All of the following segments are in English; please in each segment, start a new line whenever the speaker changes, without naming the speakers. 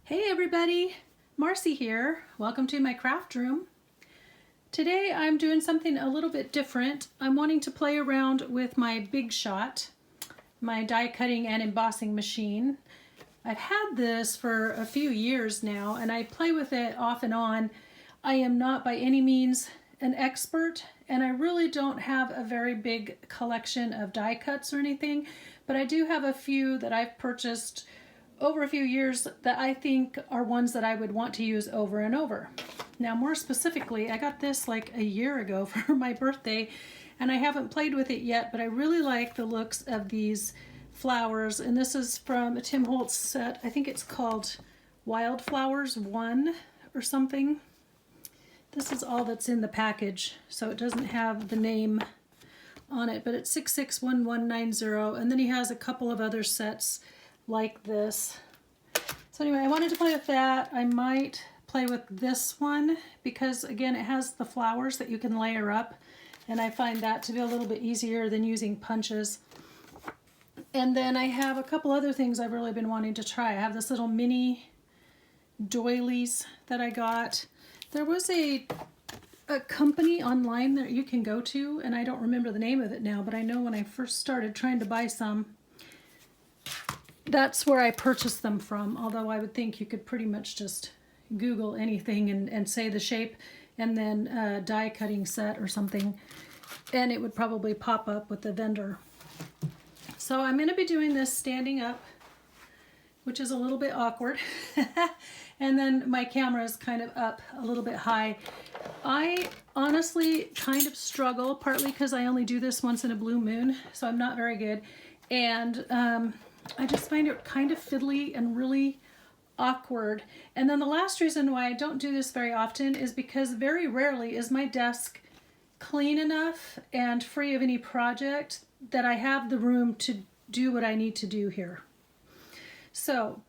Hey everybody, Marcy here. Welcome to my craft room. Today I'm doing something a little bit different. I'm wanting to play around with my Big Shot, my die cutting and embossing machine. I've had this for a few years now and I play with it off and on. I am not by any means an expert and I really don't have a very big collection of die cuts or anything, but I do have a few that I've purchased over a few years that I think are ones that I would want to use over and over. Now, more specifically, I got this like a year ago for my birthday and I haven't played with it yet, but I really like the looks of these flowers. And this is from a Tim Holtz set. I think it's called Wildflowers 1 or something. This is all that's in the package, so it doesn't have the name on it, but it's 661190, and then he has a couple of other sets like this. So anyway, I wanted to play with that. I might play with this one because again it has the flowers that you can layer up and I find that to be a little bit easier than using punches. And then I have a couple other things I've really been wanting to try. I have this little mini doilies that I got. There was a company online that you can go to and I don't remember the name of it now, but I know when I first started trying to buy some, that's where I purchased them from, although I would think you could pretty much just Google anything and say the shape and then die cutting set or something, and it would probably pop up with the vendor. So I'm going to be doing this standing up, which is a little bit awkward, and then my camera is kind of up a little bit high. I honestly kind of struggle, partly because I only do this once in a blue moon, so I'm not very good, and I just find it kind of fiddly and really awkward. And then the last reason why I don't do this very often is because very rarely is my desk clean enough and free of any project that I have the room to do what I need to do here. So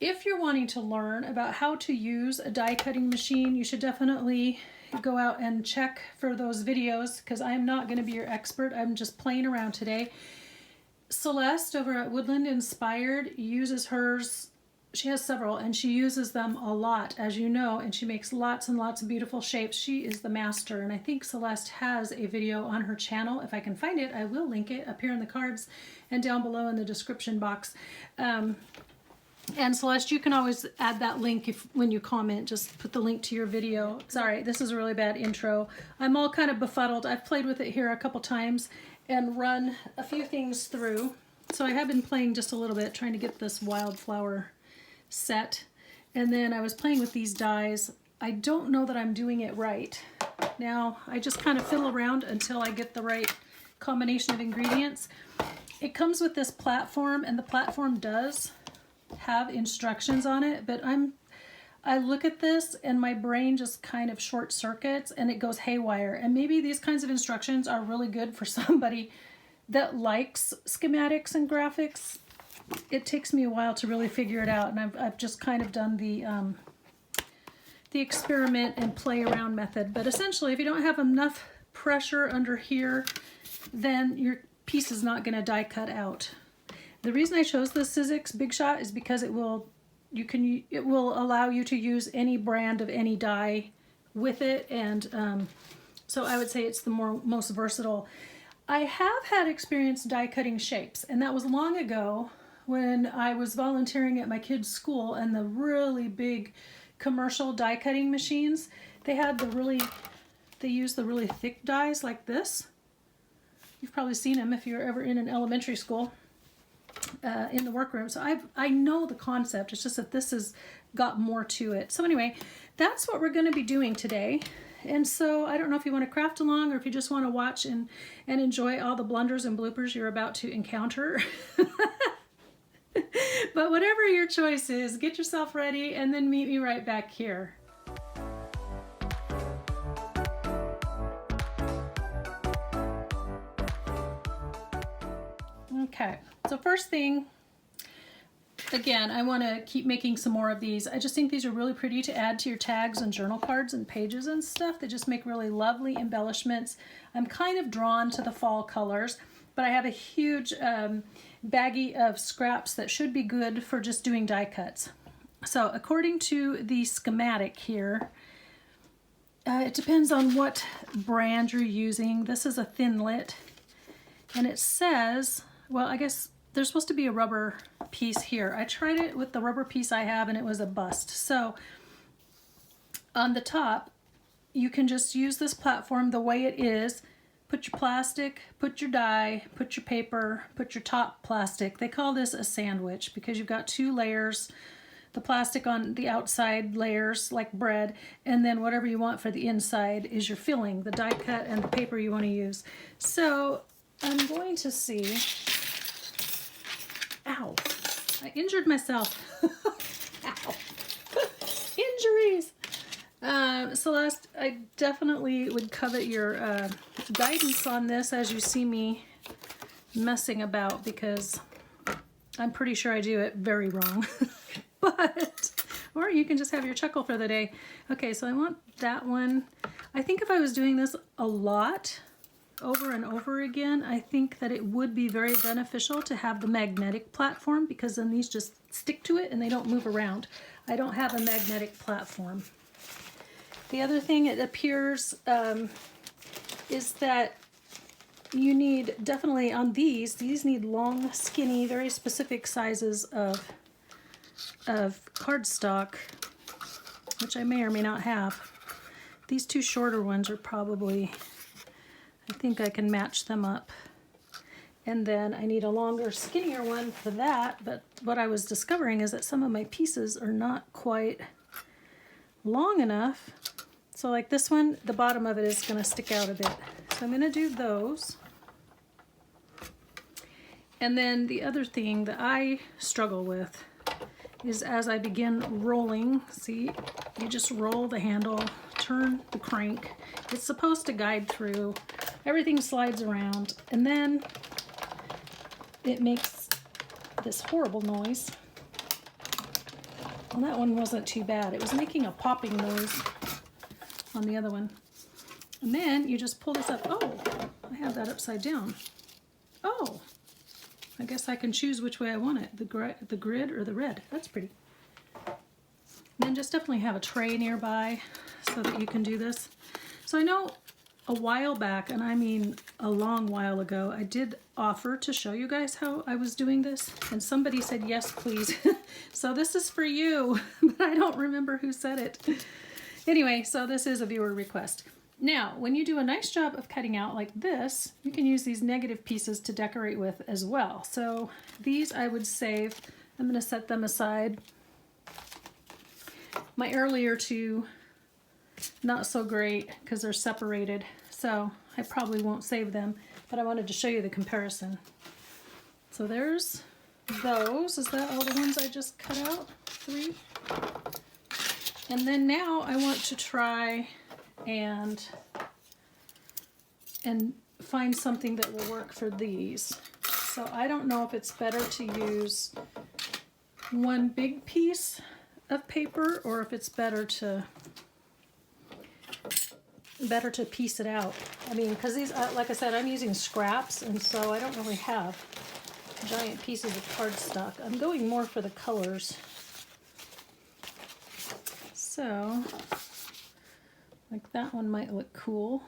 if you're wanting to learn about how to use a die cutting machine, you should definitely go out and check for those videos because I'm not going to be your expert. I'm just playing around today. Celeste over at Woodland Inspired uses hers. She has several and she uses them a lot, as you know, and she makes lots and lots of beautiful shapes. She is the master, and I think Celeste has a video on her channel. If I can find it, I will link it up here in the cards and down below in the description box. And Celeste, you can always add that link when you comment, just put the link to your video. Sorry, this is a really bad intro. I'm all kind of befuddled. I've played with it here a couple times and run a few things through. So I have been playing just a little bit, trying to get this wildflower set. And then I was playing with these dies. I don't know that I'm doing it right. Now, I just kind of fiddle around until I get the right combination of ingredients. It comes with this platform, and the platform does have instructions on it, but I look at this and my brain just kind of short circuits and it goes haywire. And maybe these kinds of instructions are really good for somebody that likes schematics and graphics. It takes me a while to really figure it out, and I've just kind of done the experiment and play around method. But essentially, if you don't have enough pressure under here, then your piece is not going to die cut out. The reason I chose the Sizzix Big Shot is because it will allow you to use any brand of any die with it, and so I would say it's the most versatile. I have had experience die cutting shapes, and that was long ago when I was volunteering at my kids' school, and the really big commercial die cutting machines, they use the really thick dies like this. You've probably seen them if you're ever in an elementary school. In the workroom. So I know the concept, it's just that this has got more to it. So anyway, that's what we're going to be doing today. And so I don't know if you want to craft along or if you just want to watch and enjoy all the blunders and bloopers you're about to encounter. But whatever your choice is, get yourself ready and then meet me right back here. Okay, so first thing, again, I want to keep making some more of these. I just think these are really pretty to add to your tags and journal cards and pages and stuff. They just make really lovely embellishments. I'm kind of drawn to the fall colors, but I have a huge baggie of scraps that should be good for just doing die cuts. So according to the schematic here, it depends on what brand you're using. This is a Thinlit, and it says, well, I guess there's supposed to be a rubber piece here. I tried it with the rubber piece I have and it was a bust. So on the top, you can just use this platform the way it is. Put your plastic, put your die, put your paper, put your top plastic. They call this a sandwich because you've got two layers. The plastic on the outside layers like bread, and then whatever you want for the inside is your filling, the die cut and the paper you want to use. So I'm going to see, ow, I injured myself. Ow, injuries. Celeste, I definitely would covet your guidance on this as you see me messing about, because I'm pretty sure I do it very wrong. But, or you can just have your chuckle for the day. Okay, so I want that one. I think if I was doing this a lot, over and over again, I think that it would be very beneficial to have the magnetic platform, because then these just stick to it and they don't move around. I don't have a magnetic platform. The other thing it appears is that you need, definitely on these need long, skinny, very specific sizes of cardstock, which I may or may not have. These two shorter ones are probably, I think I can match them up. And then I need a longer, skinnier one for that, but what I was discovering is that some of my pieces are not quite long enough. So like this one, the bottom of it is going to stick out a bit. So I'm going to do those. And then the other thing that I struggle with is as I begin rolling, see, you just roll the handle, turn the crank. It's supposed to guide through. Everything slides around, and then it makes this horrible noise. Well, that one wasn't too bad. It was making a popping noise on the other one. And then you just pull this up. Oh, I have that upside down. Oh, I guess I can choose which way I want it, the grid or the red. That's pretty. And then just definitely have a tray nearby so that you can do this. So I know a while back, and I mean a long while ago, I did offer to show you guys how I was doing this, and somebody said, yes, please. So this is for you, but I don't remember who said it. Anyway, so this is a viewer request. Now, when you do a nice job of cutting out like this, you can use these negative pieces to decorate with as well. So these I would save. I'm going to set them aside. My earlier two, not so great because they're separated. So I probably won't save them, but I wanted to show you the comparison. So there's those. Is that all the ones I just cut out? 3. And then now I want to try and find something that will work for these. So I don't know if it's better to use one big piece of paper or if it's better to piece it out. I mean, because these, like I said, I'm using scraps, and so I don't really have giant pieces of cardstock. I'm going more for the colors. So, like that one might look cool.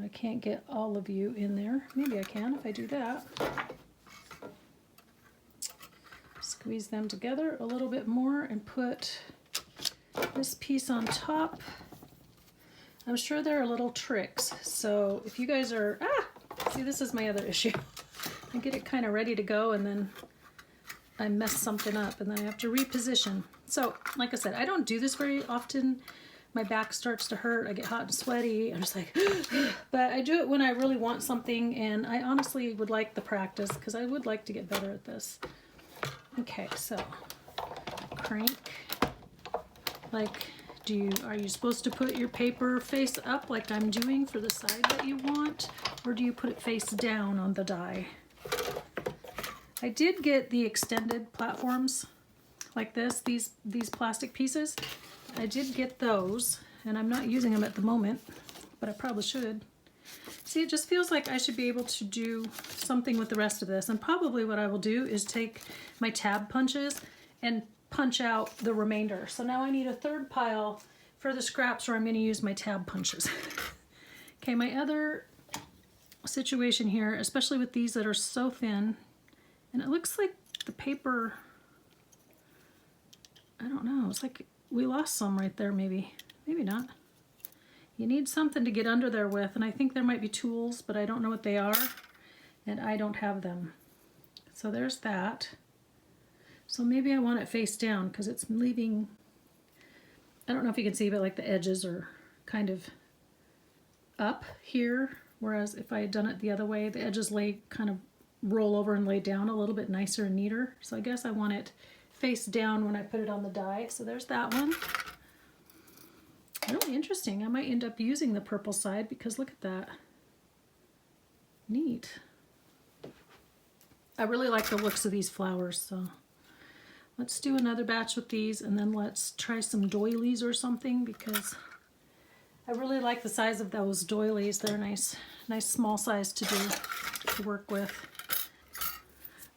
I can't get all of you in there. Maybe I can if I do that. Squeeze them together a little bit more and put this piece on top. I'm sure there are little tricks. So if you guys are, see, this is my other issue. I get it kind of ready to go and then I mess something up and then I have to reposition. So like I said, I don't do this very often. My back starts to hurt, I get hot and sweaty, I'm just like, but I do it when I really want something, and I honestly would like the practice because I would like to get better at this. Okay, so crank. Like, are you supposed to put your paper face up like I'm doing for the side that you want, or do you put it face down on the die? I did get the extended platforms like this, these plastic pieces. I did get those, and I'm not using them at the moment, but I probably should. See, it just feels like I should be able to do something with the rest of this, and probably what I will do is take my tab punches and punch out the remainder. So now I need a third pile for the scraps where I'm going to use my tab punches. Okay, my other situation here, especially with these that are so thin, and it looks like the paper, I don't know, it's like we lost some right there maybe. Maybe not. You need something to get under there with, and I think there might be tools, but I don't know what they are, and I don't have them. So there's that. So maybe I want it face down because it's leaving, I don't know if you can see, but like the edges are kind of up here, whereas if I had done it the other way, the edges lay kind of roll over and lay down a little bit nicer and neater. So I guess I want it face down when I put it on the die. So there's that one. Really interesting. I might end up using the purple side because look at that. Neat. I really like the looks of these flowers, so let's do another batch with these, and then let's try some doilies or something because I really like the size of those doilies. They're nice small size to work with.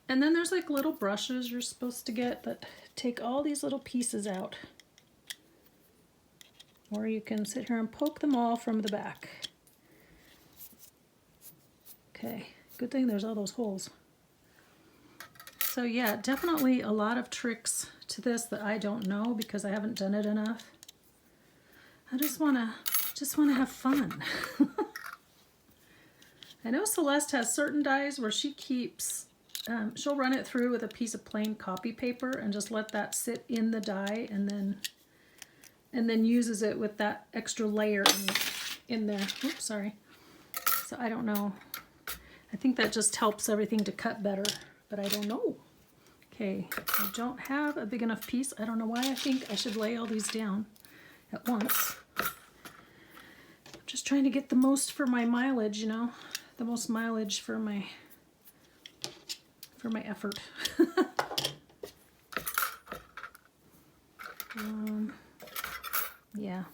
And then there's like little brushes you're supposed to get that take all these little pieces out. Or you can sit here and poke them all from the back. Okay, good thing there's all those holes. So yeah, definitely a lot of tricks to this that I don't know because I haven't done it enough. I just wanna have fun. I know Celeste has certain dies where she keeps, she'll run it through with a piece of plain copy paper and just let that sit in the die, and then uses it with that extra layer in there. Oops, sorry. So I don't know. I think that just helps everything to cut better, but I don't know. Okay, I don't have a big enough piece. I don't know why I think I should lay all these down at once. I'm just trying to get the most for my mileage, you know, the most mileage for my effort. Yeah.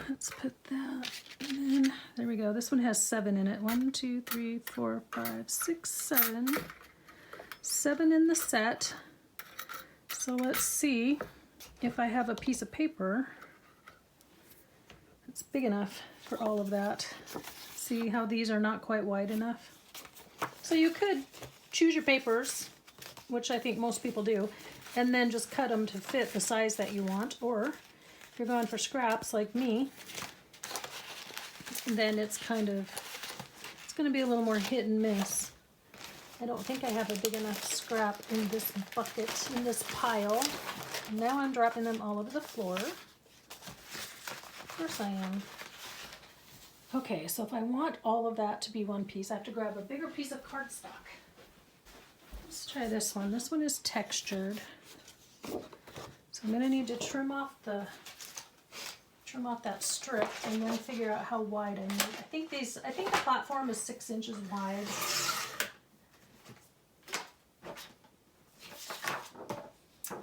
Let's put that in. There we go. This one has 7 in it. 1, 2, 3, 4, 5, 6, 7. 7 in the set. So let's see if I have a piece of paper that's big enough for all of that. See how these are not quite wide enough? So you could choose your papers, which I think most people do, and then just cut them to fit the size that you want. Or if you're going for scraps like me, then it's going to be a little more hit and miss. I don't think I have a big enough scrap in this bucket, in this pile. Now I'm dropping them all over the floor. Of course I am. Okay, so if I want all of that to be one piece, I have to grab a bigger piece of cardstock. Let's try this one. This one is textured. So I'm going to need to trim off that strip and then figure out how wide I need. I think the platform is 6 inches wide.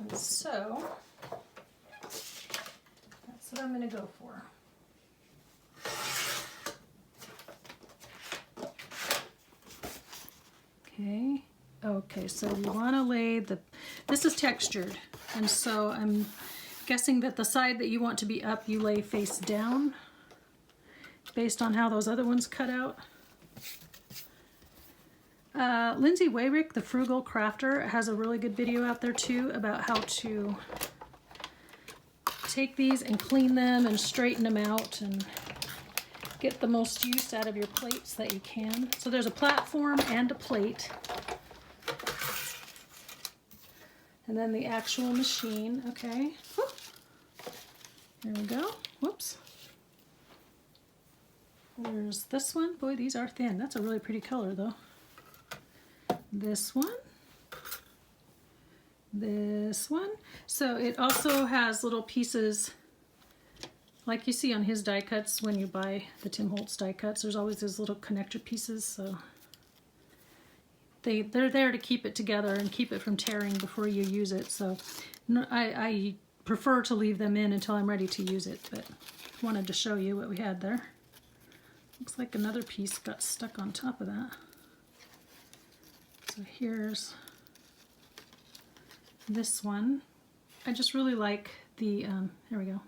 And so that's what I'm going to go for. Okay, so we want to lay this is textured, and so I'm guessing that the side that you want to be up, you lay face down, based on how those other ones cut out. Lindsay Wayrick, the Frugal Crafter, has a really good video out there too about how to take these and clean them and straighten them out and get the most use out of your plates that you can. So there's a platform and a plate. And then the actual machine, okay. Whoop. There we go, whoops. There's this one. Boy, these are thin. That's a really pretty color though. This one. This one. So it also has little pieces like you see on his die cuts when you buy the Tim Holtz die cuts. There's always those little connector pieces, so they're there to keep it together and keep it from tearing before you use it. So I prefer to leave them in until I'm ready to use it, but wanted to show you what we had there. Looks like another piece got stuck on top of that. So So here's this one. I just really like the, there we go.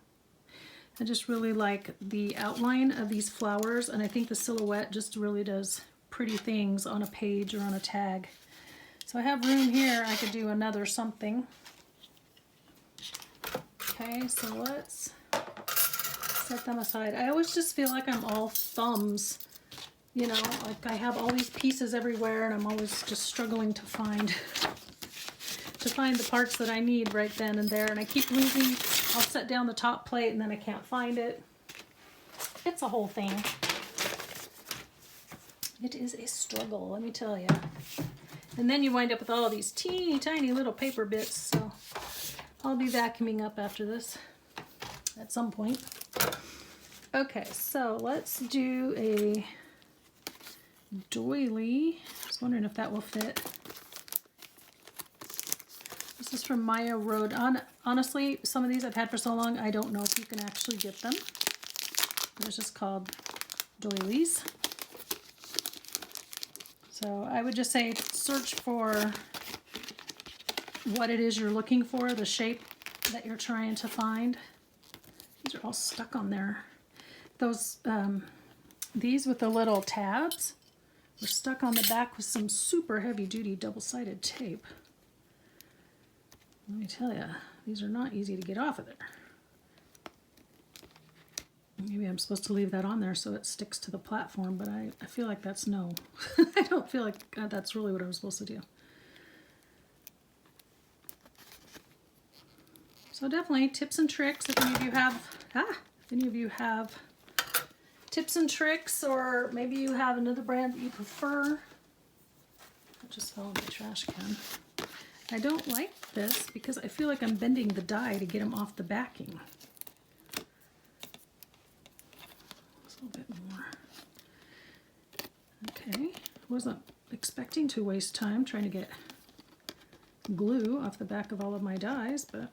I just really like the outline of these flowers, and I think the silhouette just really does pretty things on a page or on a tag. So I have room here. I could do another something. Okay, so let's set them aside. I always just feel like I'm all thumbs, you know, like I have all these pieces everywhere and I'm always just struggling to find the parts that I need right then and there, and I keep losing. I'll set down the top plate and then I can't find it. It's a whole thing. It is a struggle, let me tell you. And then you wind up with all these teeny tiny little paper bits, so I'll be vacuuming up after this at some point. Okay, so let's do a doily. I was wondering if that will fit. This is from Maya Road. Honestly, some of these I've had for so long, I don't know if you can actually get them. They're just called doilies. So I would just say search for what it is you're looking for, the shape that you're trying to find. These are all stuck on there. Those, these with the little tabs were stuck on the back with some super heavy duty double-sided tape. Let me tell you, these are not easy to get off of there. Maybe I'm supposed to leave that on there so it sticks to the platform, but I feel like that's no. I don't feel like that's really what I'm supposed to do. So definitely tips and tricks. If any of you have tips and tricks, or maybe you have another brand that you prefer. I just fell in the trash can. I don't like this because I feel like I'm bending the die to get them off the backing. Just a little bit more. Okay, wasn't expecting to waste time trying to get glue off the back of all of my dies, but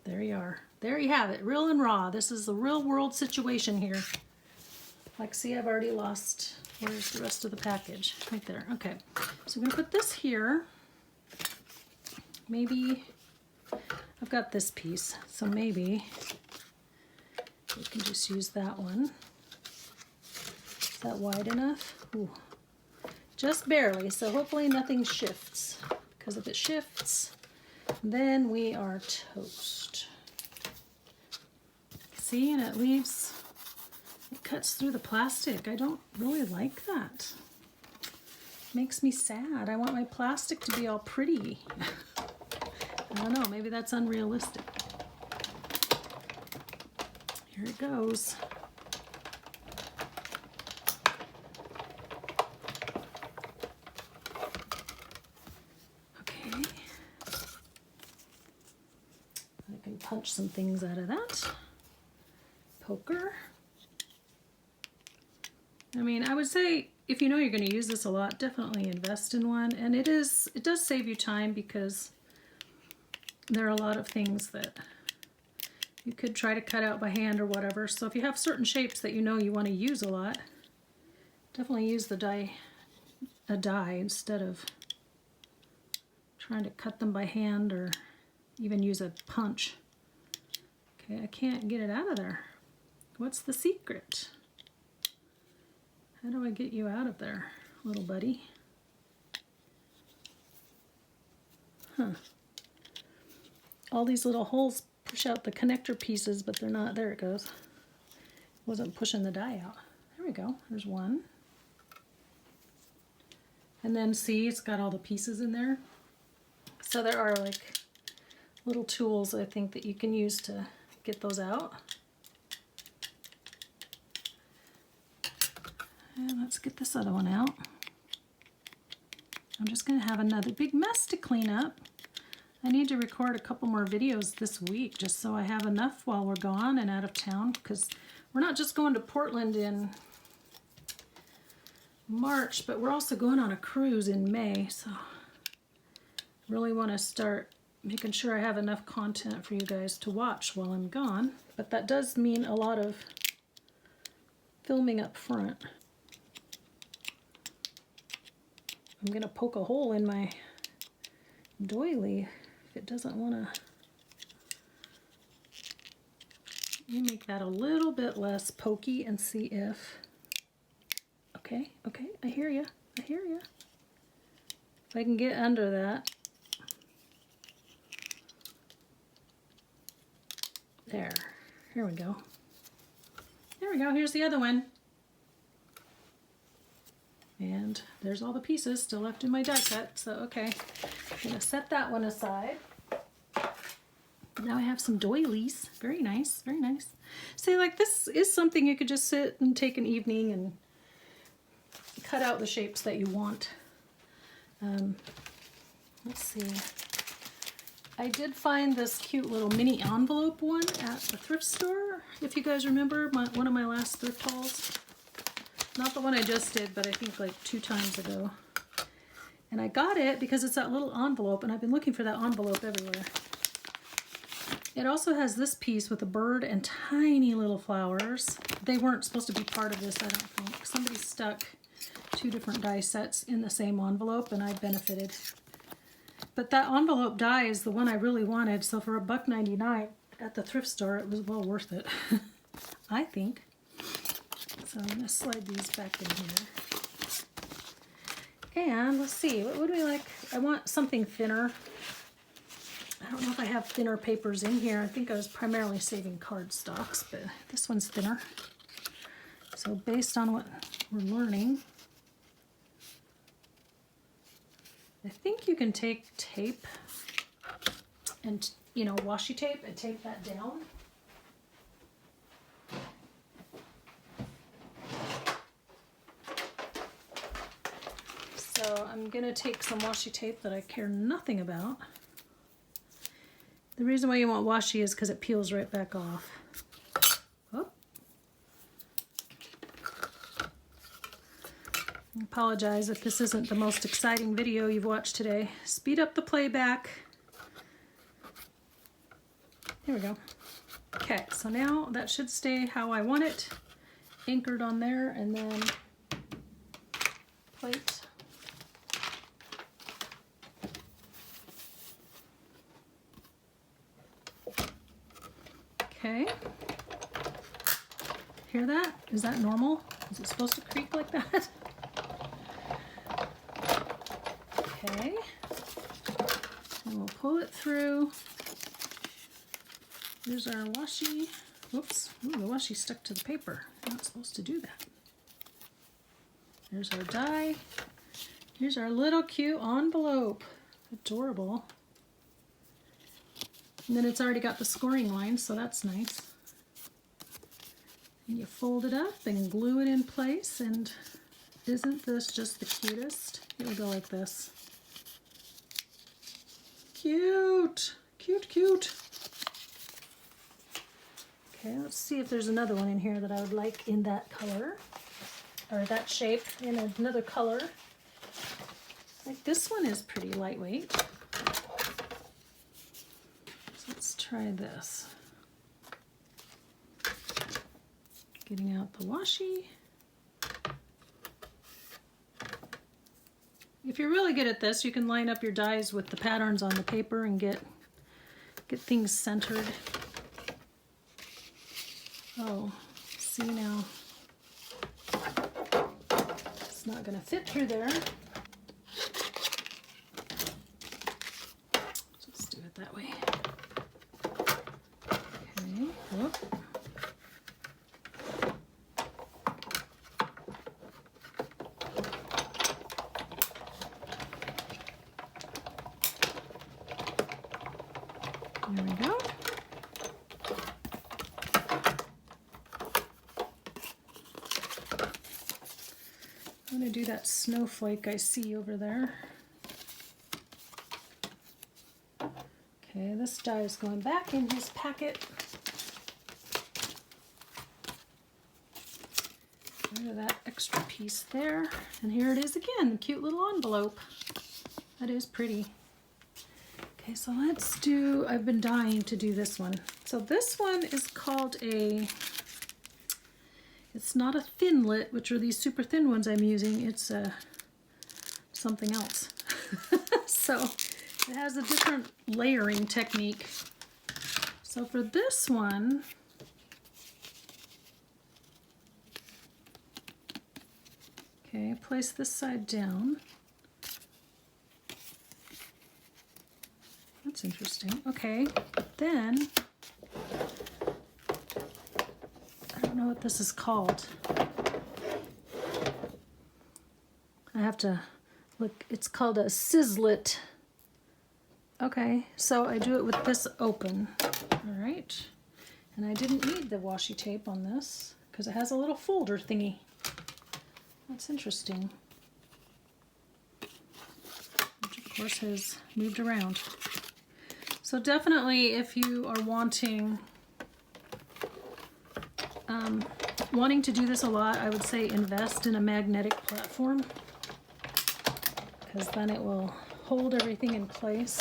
there you are. There you have it, real and raw. This is the real world situation here. Like, see, I've already lost, where's the rest of the package? Right there, okay. So I'm gonna put this here. Maybe, I've got this piece, so maybe we can just use that one. Is that wide enough? Ooh, just barely, so hopefully nothing shifts, because if it shifts, then we are toast. See, and it leaves, it cuts through the plastic. I don't really like that. Makes me sad. I want my plastic to be all pretty. I don't know, maybe that's unrealistic. Here it goes. Okay. I can punch some things out of that. Poker. I mean, I would say if you know you're going to use this a lot, definitely invest in one. And it does save you time, because there are a lot of things that you could try to cut out by hand or whatever. So if you have certain shapes that you know you want to use a lot, definitely use a die instead of trying to cut them by hand or even use a punch. Okay, I can't get it out of there. What's the secret? How do I get you out of there, little buddy? Huh. All these little holes push out the connector pieces, but they're not. There it goes. Wasn't pushing the die out. There we go. There's one. And then see, it's got all the pieces in there. So there are like little tools, I think, that you can use to get those out. And let's get this other one out. I'm just going to have another big mess to clean up. I need to record a couple more videos this week just so I have enough while we're gone and out of town, because we're not just going to Portland in March, but we're also going on a cruise in May, so I really want to start making sure I have enough content for you guys to watch while I'm gone. But that does mean a lot of filming up front. I'm gonna poke a hole in my doily if it doesn't wanna. Let me make that a little bit less pokey and see if, okay, I hear you, I hear you. If I can get under that. There, here we go. There we go, here's the other one. And there's all the pieces still left in my die cut, so okay. I'm gonna set that one aside. Now I have some doilies. Very nice, very nice. See, like this is something you could just sit and take an evening and cut out the shapes that you want. Let's see. I did find this cute little mini envelope one at the thrift store. If you guys remember one of my last thrift hauls. Not the one I just did, but I think like 2 times ago. And I got it because it's that little envelope, and I've been looking for that envelope everywhere. It also has this piece with a bird and tiny little flowers. They weren't supposed to be part of this, I don't think. Somebody stuck 2 different die sets in the same envelope, and I benefited. But that envelope die is the one I really wanted, so for $1.99 at the thrift store, it was well worth it, I think. So I'm going to slide these back in here. And let's see, what would we like? I want something thinner. I don't know if I have thinner papers in here. I think I was primarily saving cardstocks, but this one's thinner. So based on what we're learning, I think you can take tape and, you know, washi tape and tape that down. So I'm going to take some washi tape that I care nothing about. The reason why you want washi is because it peels right back off. Oh. I apologize if this isn't the most exciting video you've watched today. Speed up the playback. Here we go. Okay, so now that should stay how I want it. Anchored on there, and then plate. Okay. Hear that? Is that normal? Is it supposed to creak like that? Okay. And we'll pull it through. Here's our washi. Whoops. Ooh, the washi stuck to the paper. I'm not supposed to do that. There's our die. Here's our little cute envelope. Adorable. And then it's already got the scoring line, so that's nice. And you fold it up and glue it in place, and isn't this just the cutest? It will go like this. Cute! Cute, cute! Okay, let's see if there's another one in here that I would like in that color, or that shape in another color. Like this one is pretty lightweight. Let's try this. Getting out the washi. If you're really good at this, you can line up your dies with the patterns on the paper and get things centered. Oh, see now. It's not going to fit through there. Just do it that way. Okay, whoop. There we go. I'm going to do that snowflake I see over there. Okay, this die is going back in his packet. Rid of that extra piece there. And here it is again, the cute little envelope. That is pretty. Okay, so let's do, I've been dying to do this one. So this one is called a, it's not a thinlet, which are these super thin ones I'm using. It's something else. So it has a different layering technique. So for this one, okay, place this side down. That's interesting. Okay, then, I don't know what this is called. I have to look, it's called a Sizzix. Okay, so I do it with this open. All right, and I didn't need the washi tape on this because it has a little folder thingy. That's interesting. Which of course has moved around. So definitely if you are wanting to do this a lot, I would say invest in a magnetic platform, because then it will hold everything in place.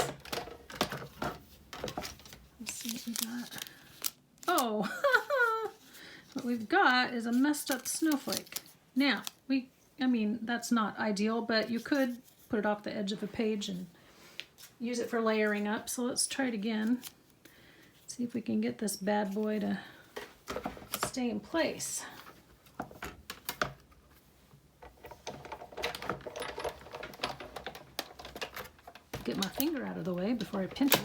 Let's see what we got. Oh, what we've got is a messed up snowflake. Now, I mean, that's not ideal, but you could put it off the edge of a page and use it for layering up. So let's try it again. See if we can get this bad boy to stay in place. Get my finger out of the way before I pinch it.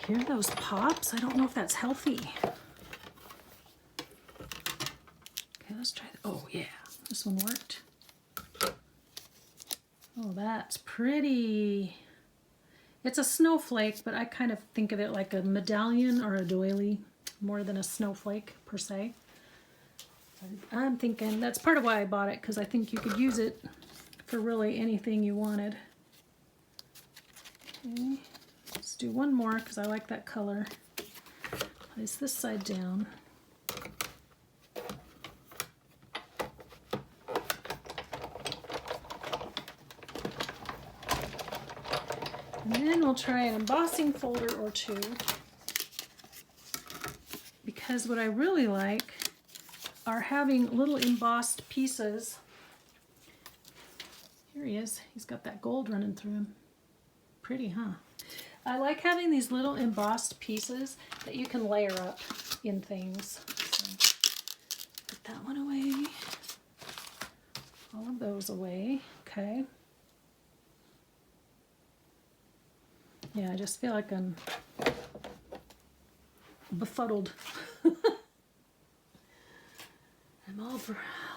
Hear those pops? I don't know if that's healthy. Okay, let's try that. Oh yeah, this one worked. Oh, that's pretty. It's a snowflake, but I kind of think of it like a medallion or a doily more than a snowflake per se. I'm thinking that's part of why I bought it, because I think you could use it for really anything you wanted. Okay, let's do one more because I like that color. Place this side down. And then we'll try an embossing folder or two, because what I really like are having little embossed pieces. Here he is. He's got that gold running through him. Pretty, huh? I like having these little embossed pieces that you can layer up in things. So put that one away. All of those away. Okay. Yeah, I just feel like I'm befuddled. I'm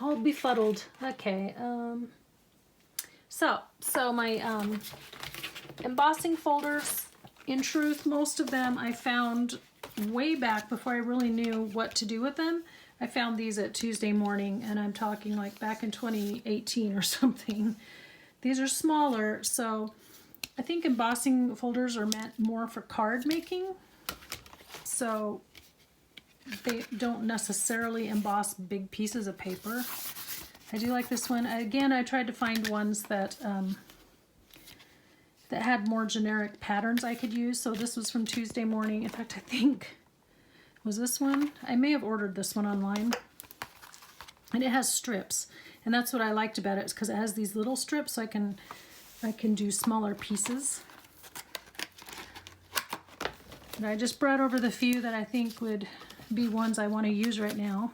all befuddled. Okay. So my embossing folders, in truth, most of them I found way back before I really knew what to do with them. I found these at Tuesday Morning, and I'm talking like back in 2018 or something. These are smaller, so I think embossing folders are meant more for card making. So they don't necessarily emboss big pieces of paper. I do like this one. Again, I tried to find ones that that had more generic patterns I could use. So this was from Tuesday Morning. In fact, I think, was this one? I may have ordered this one online. And it has strips. And that's what I liked about it, is because it has these little strips, so I can do smaller pieces. And I just brought over the few that I think would be ones I want to use right now.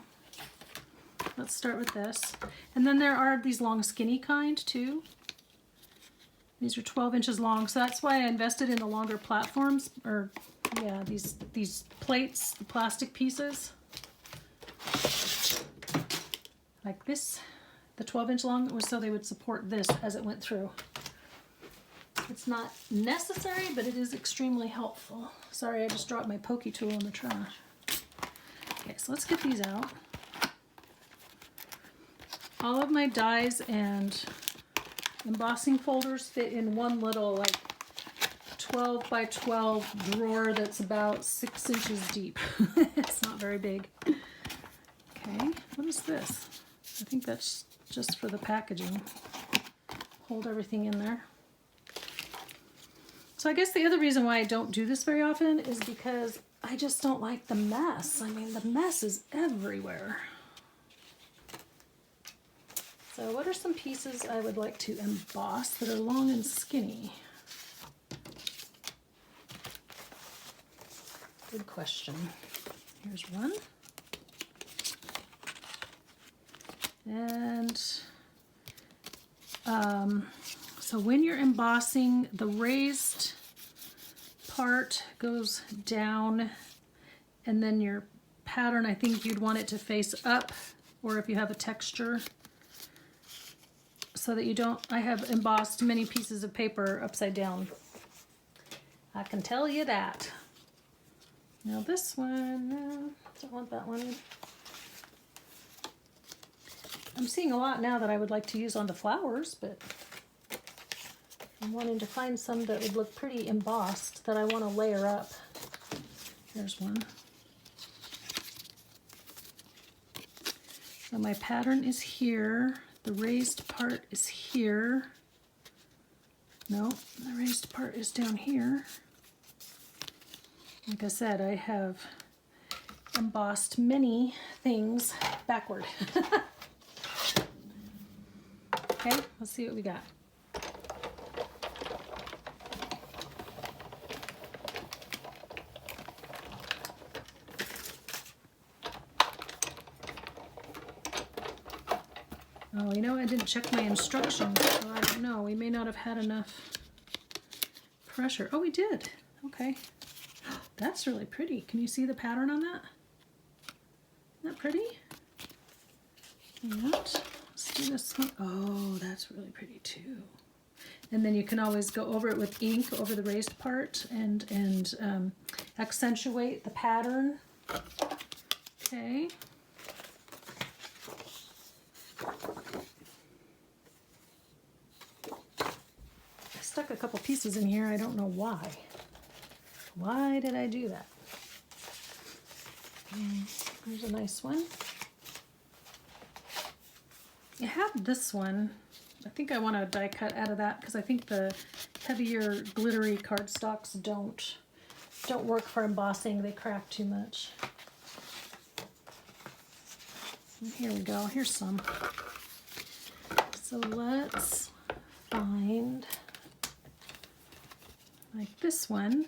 Let's start with this. And then there are these long skinny kind too. These are 12 inches long, so that's why I invested in the longer platforms, or yeah, these plates, the plastic pieces. Like this, the 12-inch long was so they would support this as it went through. It's not necessary, but it is extremely helpful. Sorry, I just dropped my pokey tool in the trash. Okay, so let's get these out. All of my dies and embossing folders fit in one little like 12 by 12 drawer that's about 6 inches deep. It's not very big. Okay, what is this? I think that's just for the packaging. Hold everything in there. So I guess the other reason why I don't do this very often is because I just don't like the mess. I mean, the mess is everywhere. So what are some pieces I would like to emboss that are long and skinny? Good question. Here's one. And so when you're embossing, the raised part goes down, and then your pattern, I think you'd want it to face up, or if you have a texture, so that you don't, I have embossed many pieces of paper upside down. I can tell you that. Now this one, no, don't want that one. I'm seeing a lot now that I would like to use on the flowers, but I'm wanting to find some that would look pretty embossed that I want to layer up. There's one. So my pattern is here. The raised part is here. No, the raised part is down here. Like I said, I have embossed many things backward. Okay, let's see what we got. Oh, you know, I didn't check my instructions, so I don't know. We may not have had enough pressure. Oh, we did. Okay. That's really pretty. Can you see the pattern on that? Isn't that pretty? And let's do this one. Oh, that's really pretty too. And then you can always go over it with ink over the raised part and accentuate the pattern. Okay. I stuck a couple pieces in here. I don't know why. Why did I do that? There's a nice one. I have this one. I think I want to die cut out of that because I think the heavier glittery cardstocks don't work for embossing. They crack too much. And here we go. Here's some. So let's find like this one,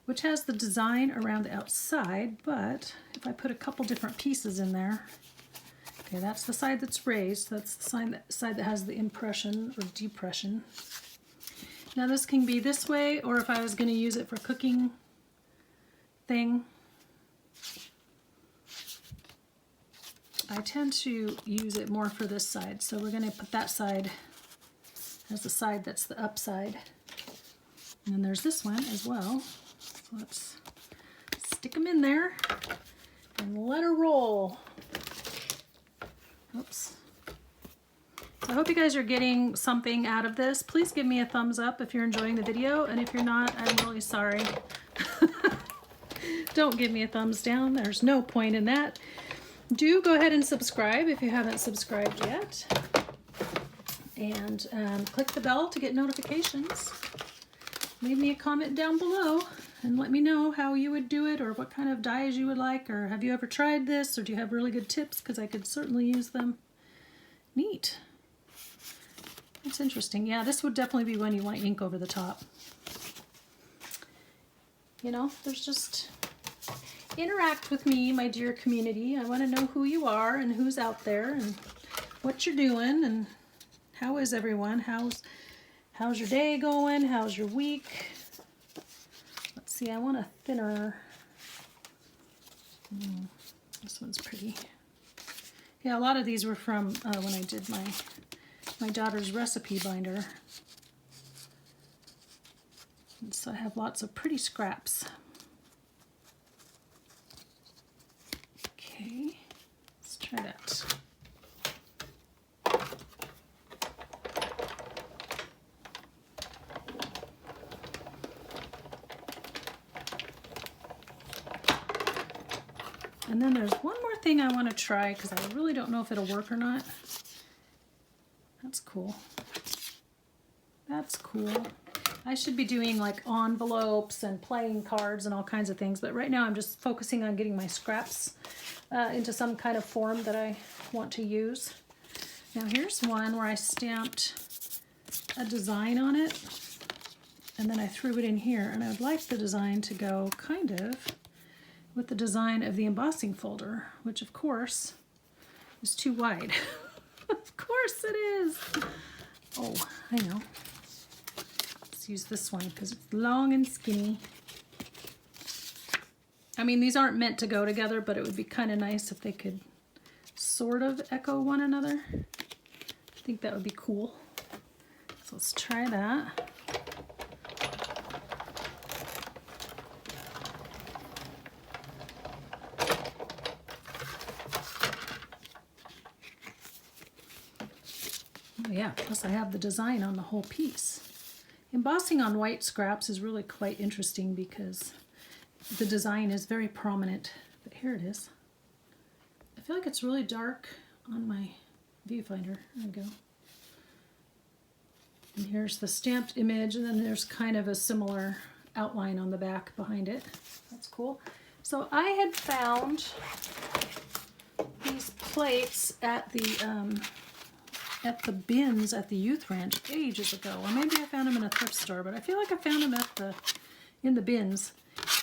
which has the design around the outside, but if I put a couple different pieces in there, okay, that's the side that's raised, that's the side that has the impression or depression. Now this can be this way, or if I was going to use it for cooking thing, I tend to use it more for this side, so we're going to put that side as the side that's the upside. And then there's this one as well. So let's stick them in there and let her roll. Oops. So I hope you guys are getting something out of this. Please give me a thumbs up if you're enjoying the video, and if you're not, I'm really sorry. Don't give me a thumbs down. There's no point in that. Do go ahead and subscribe if you haven't subscribed yet. And click the bell to get notifications. Leave me a comment down below and let me know how you would do it, or what kind of dies you would like, or have you ever tried this, or do you have really good tips, because I could certainly use them. Neat. That's interesting. Yeah, this would definitely be when you want ink over the top. You know, there's just... Interact with me, my dear community. I want to know who you are and who's out there and what you're doing and how is everyone. How's your day going? How's your week? Let's see, I want a thinner. This one's pretty. Yeah, a lot of these were from when I did my daughter's recipe binder. And so I have lots of pretty scraps. Okay, let's try that. And then there's one more thing I want to try because I really don't know if it'll work or not. That's cool. That's cool. I should be doing like envelopes and playing cards and all kinds of things, but right now I'm just focusing on getting my scraps into some kind of form that I want to use. Now here's one where I stamped a design on it, and then I threw it in here, and I would like the design to go kind of with the design of the embossing folder, which of course is too wide. Of course it is. Oh, I know. Let's use this one because it's long and skinny. I mean, these aren't meant to go together, but it would be kind of nice if they could sort of echo one another. I think that would be cool. So let's try that. Oh yeah, plus I have the design on the whole piece. Embossing on white scraps is really quite interesting because the design is very prominent. But here it is. I feel like it's really dark on my viewfinder. There we go. And here's the stamped image, and then there's kind of a similar outline on the back behind it. That's cool. So I had found these plates at the bins at the youth ranch ages ago, or maybe I found them in a thrift store, but I feel like I found them in the bins,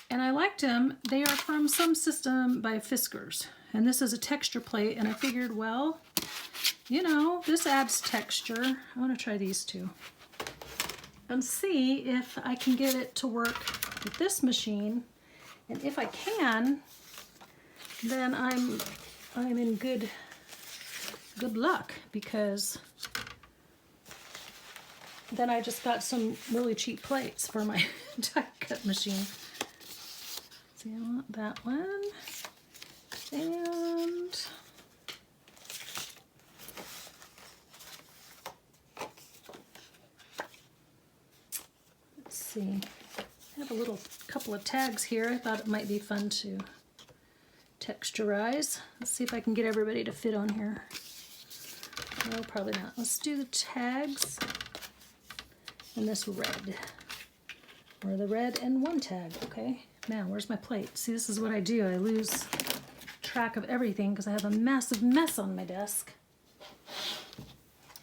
and I liked them. They are from Some System by Fiskars, and this is a texture plate, and I figured, well, you know, this adds texture. I want to try these two and see if I can get it to work with this machine, and if I can, then I'm in good luck, because then I just got some really cheap plates for my die cut machine. See, I want that one, and let's see, I have a little couple of tags here. I thought it might be fun to texturize. Let's see if I can get everybody to fit on here. No, probably not. Let's do the tags and this red. Or the red and one tag. Okay. Now, where's my plate? See, this is what I do. I lose track of everything because I have a massive mess on my desk.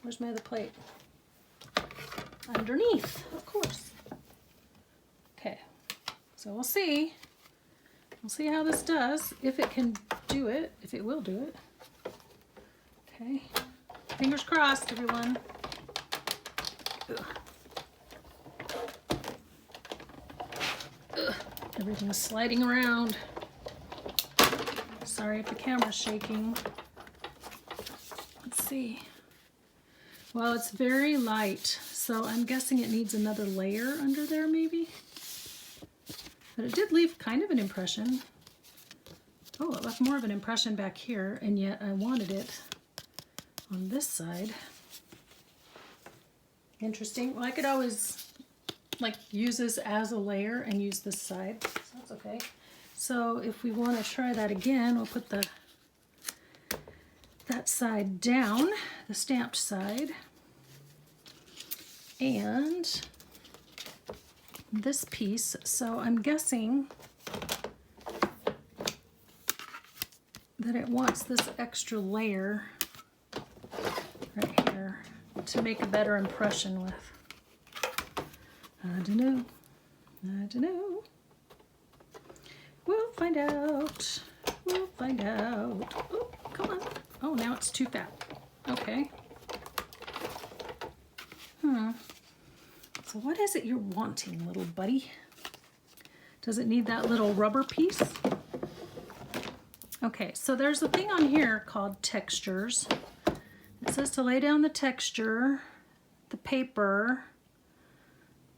Where's my other plate? Underneath, of course. Okay. So we'll see. We'll see how this does. If it can do it. If it will do it. Okay. Fingers crossed, everyone. Ugh. Ugh. Everything's sliding around. Sorry if the camera's shaking. Let's see. Well, it's very light, so I'm guessing it needs another layer under there, maybe. But it did leave kind of an impression. Oh, it left more of an impression back here, and yet I wanted it on this side. Interesting. Well, I could always like use this as a layer and use this side, so that's okay. So if we want to try that again, we'll put that side down, the stamped side, and this piece. So I'm guessing that it wants this extra layer right here to make a better impression with. I don't know. I don't know. We'll find out. We'll find out. Oh, come on. Oh, now it's too fat. Okay. So what is it you're wanting, little buddy? Does it need that little rubber piece? Okay, so there's a thing on here called textures. It says to lay down the texture, the paper,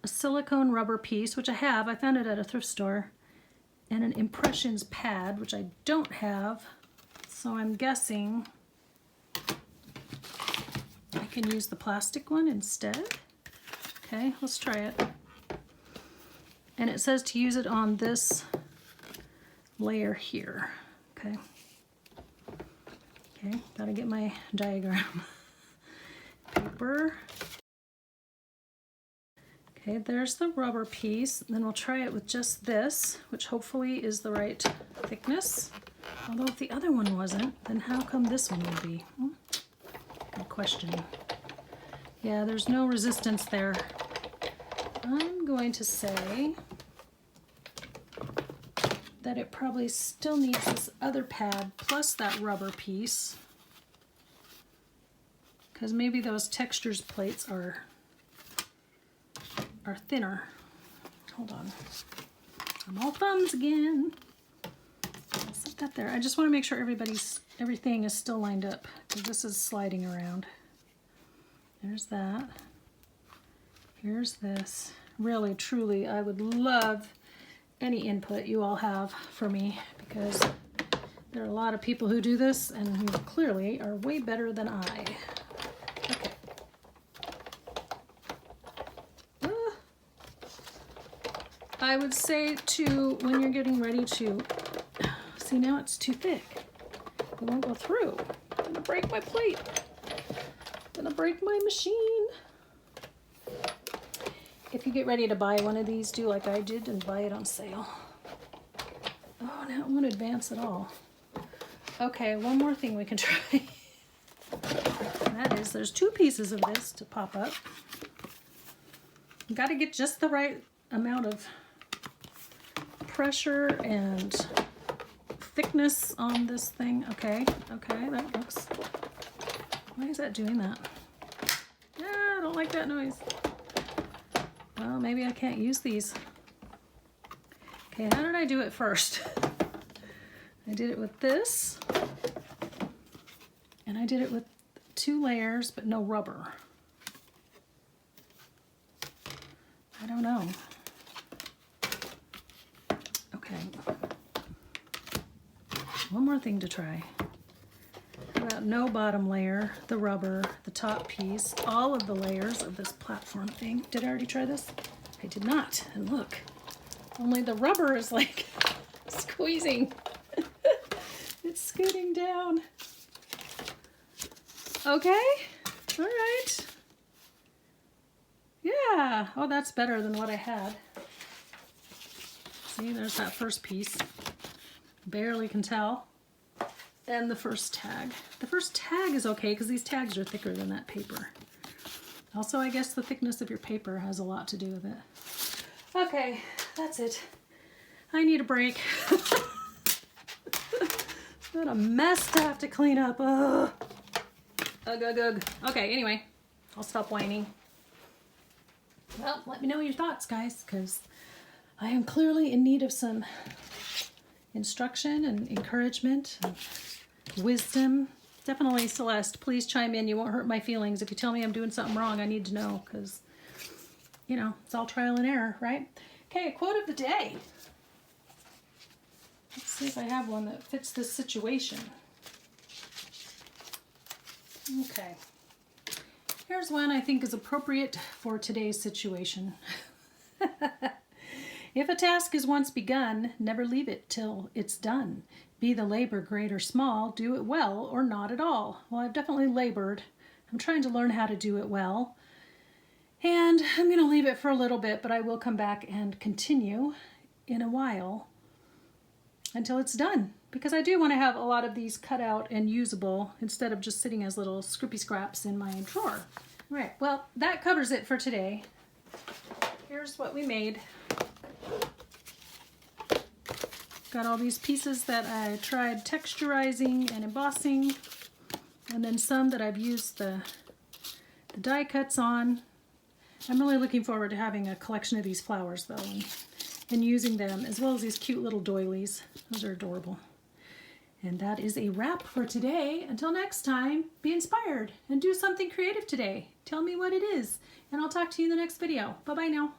a silicone rubber piece, which I have. I found it at a thrift store, and an impressions pad, which I don't have. So I'm guessing I can use the plastic one instead. Okay, let's try it. And it says to use it on this layer here. Okay. Okay, gotta get my diagram. Paper. Okay, there's the rubber piece. Then we'll try it with just this, which hopefully is the right thickness. Although if the other one wasn't, then how come this one would be? Good question. Yeah, there's no resistance there. I'm going to say that it probably still needs this other pad plus that rubber piece, because maybe those textures plates are thinner. Hold on. I'm all thumbs again. I'll set that there. I just want to make sure everything is still lined up, because this is sliding around. There's that. Here's this. Really, truly, I would love any input you all have for me, because there are a lot of people who do this and who clearly are way better than I. Okay. I would say to, when you're getting ready to, see, now it's too thick. It won't go through. I'm gonna break my plate. I'm gonna break my machine. If you get ready to buy one of these, do like I did and buy it on sale. Oh, now it won't advance at all. Okay, one more thing we can try. And that is, there's 2 pieces of this to pop up. You gotta get just the right amount of pressure and thickness on this thing. Okay, that looks, why is that doing that? Yeah, I don't like that noise. Well, maybe I can't use these. Okay, how did I do it first? I did it with this, and I did it with 2 layers, but no rubber. I don't know. Okay. One more thing to try. How about no bottom layer, the rubber, the top piece, all of the layers of this platform thing. Did I already try this? I did not. And look, only the rubber is like squeezing. It's scooting down. Okay, all right. Yeah, oh, that's better than what I had. See, there's that first piece. Barely can tell. And the first tag. The first tag is okay because these tags are thicker than that paper. Also, I guess the thickness of your paper has a lot to do with it. Okay, that's it. I need a break. What a mess to have to clean up. Ugh. Ugh, ugh, ugh. Okay, anyway, I'll stop whining. Well, let me know your thoughts, guys, because I am clearly in need of some instruction and encouragement and wisdom. Definitely, Celeste, please chime in. You won't hurt my feelings. If you tell me I'm doing something wrong, I need to know, because, you know, it's all trial and error, right? Okay, a quote of the day. Let's see if I have one that fits this situation. Okay. Here's one I think is appropriate for today's situation. If a task is once begun, never leave it till it's done. Be the labor great or small, do it well or not at all. Well, I've definitely labored. I'm trying to learn how to do it well. And I'm going to leave it for a little bit, but I will come back and continue in a while until it's done. Because I do want to have a lot of these cut out and usable instead of just sitting as little scrippy scraps in my drawer. All right, well, that covers it for today. Here's what we made. Got all these pieces that I tried texturizing and embossing, and then some that I've used the die cuts on. I'm really looking forward to having a collection of these flowers though, and using them, as well as these cute little doilies. Those are adorable. And that is a wrap for today. Until next time, be inspired and do something creative today. Tell me what it is, and I'll talk to you in the next video. Bye-bye now.